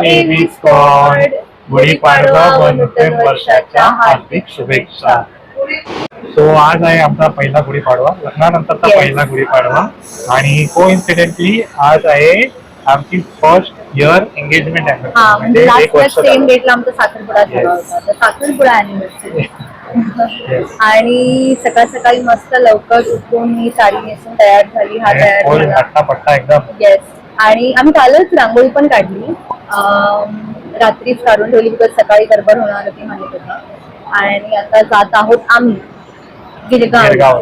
एव्ही squad Gudi Padwa व नूतन वर्षाच्या हार्दिक शुभेच्छा. सो आज आहे आमचा पहिला गुढीपाडवा, लग्नानंतरचा पहिला गुढीपाडवा. आणि कोइन्सिडेंटली आज आहे आमची फर्स्ट इयर एंगेजमेंट आहे. म्हणजे सेम डेटला आमचा साखरपुडा झाला होता, तर साखरपुडा अॅनिव्हर्सरी. आणि सकाळ सकाळी मस्त लवकर उठून मी साडी नेसून तयार झाली. हा तयार झाला एकदम. येस. आणि आम्ही कालच रांगोळी पण काढली, रात्रीच काढून ठेवली बिकॉज सकाळी गडबड होणार होती माहित होतं. आणि आता जात आहोत आम्ही गिरगाव.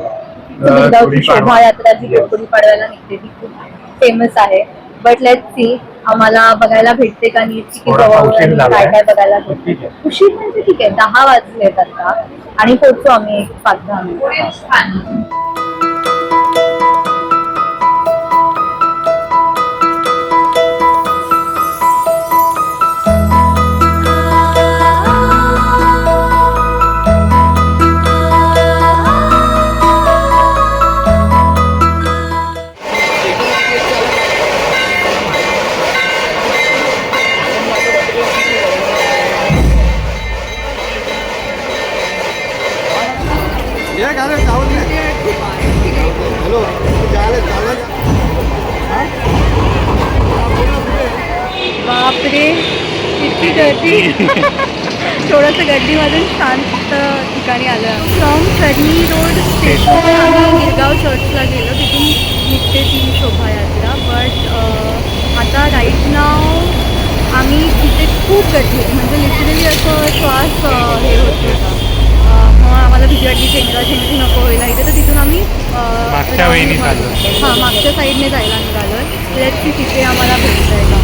गिरगावची शोभायात्रा जी गुढीपाडव्याला निघते ती खूप फेमस आहे. बट लेट्स सी आम्हाला बघायला भेटते का नीट, किती जवळ काय काय बघायला भेटते. उशीर म्हणजे ठीक आहे, 10 वाजलेत आता आणि पोहोचू आम्ही 5-10 मिनिट. बापरे किती गर्दी. थोडंसं गर्दीमधून शांत ठिकाणी आलं. फ्रॉम सरनी रोड स्टेशन आम्ही गिरगाव चर्चला गेलो, तिथून निघते ती शोभायात्रा. बट आता राईट नाव आम्ही तिथे खूप गर्दी आहे, म्हणजे लिटरली असं श्वास हे होत होता. मग आम्हाला भीती वाटली झेंगराझेंगरी नको व्हायला इथे, तर तिथून आम्ही मागच्या साईडने जायला निघालो. लेट्स सी तिथे आम्हाला भेटता आहे का.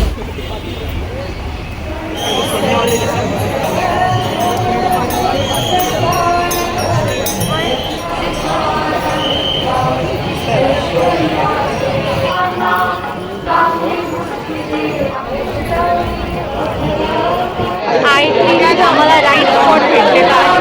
आय थिंक आम्हाला राईट स्पॉट भेटलेला आहे.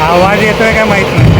आवाज येतोय काय माहित नाही.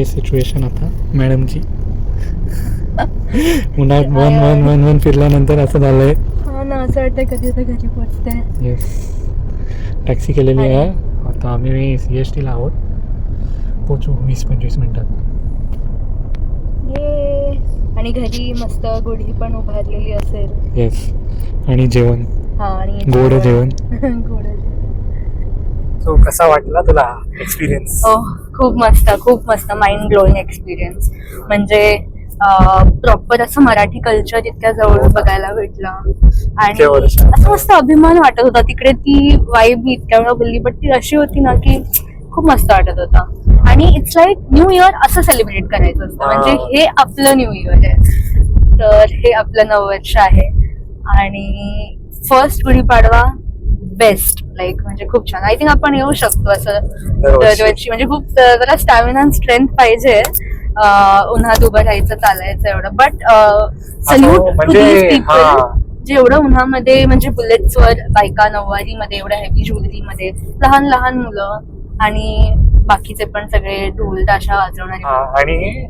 आहे सिच्युएशन आता मॅडमची. उन्हात वन फिरल्यानंतर असं झालंय. हा ना, असं वाटतं कधी आता घरी पोहोचते. येस, टॅक्सी केलेली आहे. आता आम्ही CST ला आहोत. पोचू 20-25 मिनिटात. ये, आणि घरी मस्त गुढी पण उभारलेली असेल. येस, आणि जेवण. हा, आणि गोड जेवण. गोड जेवण. सो कसा वाटला तुला एक्सपिरियन्स? खूप मस्त माइंड ब्लोईंग एक्सपिरियन्स. म्हणजे प्रॉपर असं मराठी कल्चर इतक्या जवळ बघायला भेटलं आणि असं मस्त अभिमान वाटत होता. तिकडे ती वाईब मी इतक्या वेळा बोलली, बट ती अशी होती ना की खूप मस्त वाटत होता. आणि इट्स लाईक न्यू इयर असं सेलिब्रेट करायचं असतं. म्हणजे हे आपलं न्यू इयर आहे, तर हे आपलं नववर्ष आहे. आणि फर्स्ट गुढीपाडवा बेस्ट, लाईक म्हणजे खूप छान. आय थिंक आपण येऊ शकतो असं दरवर्षी. म्हणजे खूप जरा स्टॅमिना आणि स्ट्रेंथ पाहिजे उन्हात उभं राहायचं, चालायचं एवढं. But salute to these people जे एवढं उन्हामध्ये, म्हणजे बुलेट्सवर बायका, नऊवारीमध्ये, एवढ्या हेवी ज्वेलरीमध्ये, लहान लहान मुलं आणि बाकीचे पण सगळे ढोल ताशा वाजवणारे. आणि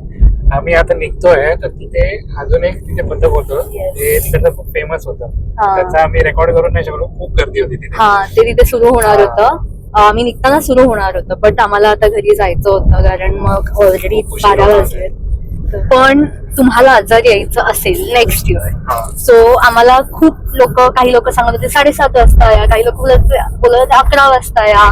आम्ही आता निघतोय तर तिथे अजून एक तिथे पथक होतं. ते तिकडचं खूप फेमस होतं. त्याचा आम्ही रेकॉर्ड करून नाही शकलो. खूप गर्दी होती तिथे. हा, ते तिथे सुरू होणार होतं. आम्ही निघताना सुरू होणार होतं, बट आम्हाला आता घरी जायचं होतं कारण मग ऑलरेडी 12 वाजले. पण तुम्हाला जर यायचं असेल नेक्स्ट इयर, सो आम्हाला खूप काही लोक सांगत होते 7:30 वाजता या, काही लोक बोलत 11 वाजता या.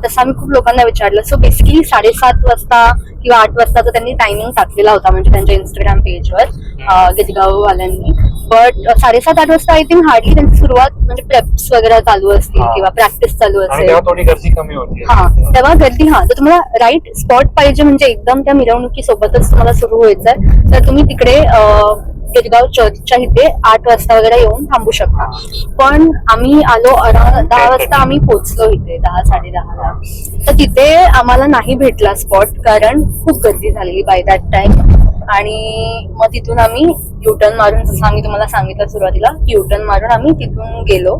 तसं आम्ही खूप लोकांना विचारलं. सो बेसिकली 7:30 वाजता किंवा 8 वाजताचा त्यांनी टायमिंग टाकलेला होता, म्हणजे त्यांच्या इंस्टाग्राम पेजवर गिजगाववाल्यांनी. बट 7:30-8 वाजता आय थिंक हार्डली त्यांची सुरुवात, म्हणजे प्रेप्स वगैरे चालू असतील किंवा प्रॅक्टिस चालू असेल, थोडी गर्दी कमी होती. हा, तेव्हा गर्दी. हा, तर तुम्हाला राईट स्पॉट पाहिजे, म्हणजे एकदम त्या मिरवणुकीसोबतच तुम्हाला सुरू व्हायचंय, तर तुम्ही तिकडे गिरगाव चर्चच्या इथे 8 वाजता वगैरे येऊन थांबू शकता. पण आम्ही आलो 10 वाजता आम्ही पोहोचलो इथे, 10-10:30 ला. तर तिथे आम्हाला नाही भेटला स्पॉट कारण खूप गर्दी झालेली बाय दॅट टाइम. आणि मग तिथून आम्ही युटर्न मारून, जसं आम्ही तुम्हाला सांगितलं सुरुवातीला, युटर्न मारून आम्ही तिथून गेलो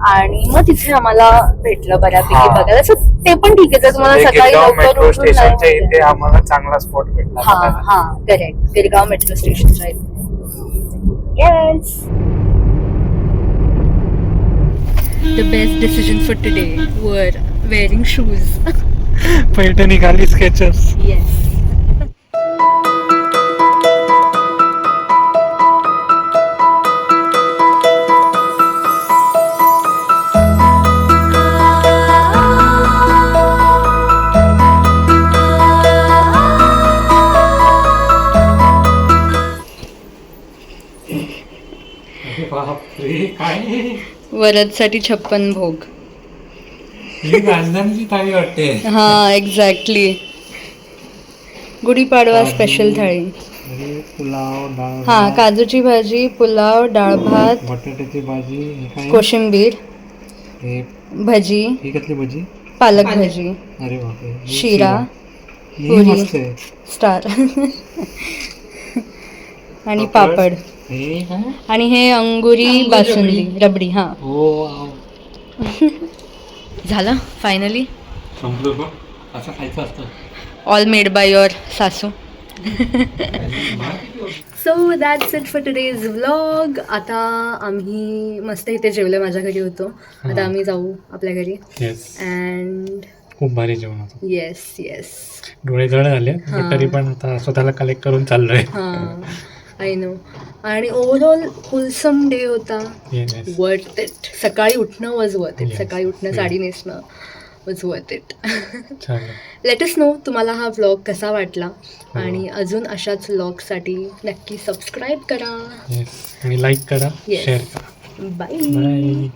आणि मग तिथे आम्हाला भेटलं बऱ्यापैकी बघायला. सो ते पण ठीक आहे जर तुम्हाला सकाळी लवकर स्टेशनच्या इथे आम्हाला चांगला स्पॉट भेटला. हा, करेक्ट, गिरगाव मेट्रो स्टेशनच्या इथे. Yes, the best decision for today वर वेअरिंग शूज. पैठणी खाली स्केचर्स. येस. वरदसाठी 56 भोग. ही राजधानीची थाळी वाटते. हा, एक्झॅक्टली. गुढीपाडवा स्पेशल थाळी. पुलाव, डाळ, हा, काजूची भाजी, पुलाव, डाळ भात, बटाट्याची भाजी, कोशिंबीर, भजी. ही कसली भजी? पालक भाजी. अरे बापरे. शिरा, पुरी, स्टार आणि पापड. आणि हे अंगुरी बासुंदी रबडी. हा, झालं फायनली. संपलं. असं खायचं असतं. ऑल मेड बाय युअर सासू. So that's it for today's vlog. आता आम्ही मस्त इथे जेवलं, माझ्या घरी होतो. आता आम्ही जाऊ आपल्या घरी. अँड खूप भारी जेवण होतं. येस. डोळे जड झाले, तरी पण आता स्वतःला कलेक्ट करून चाललोय. I know. आणि ओव्हरऑल होलसम डे होता. Worth it. सकाळी उठणं वॉज वर्थ इट. सकाळी उठणं, साडी नेसणं was worth it. Let us know तुम्हाला हा व्लॉग कसा वाटला. आणि अजून अशाच व्लॉगसाठी नक्की सबस्क्राईब करा आणि लाईक करा, शेअर करा. बाय.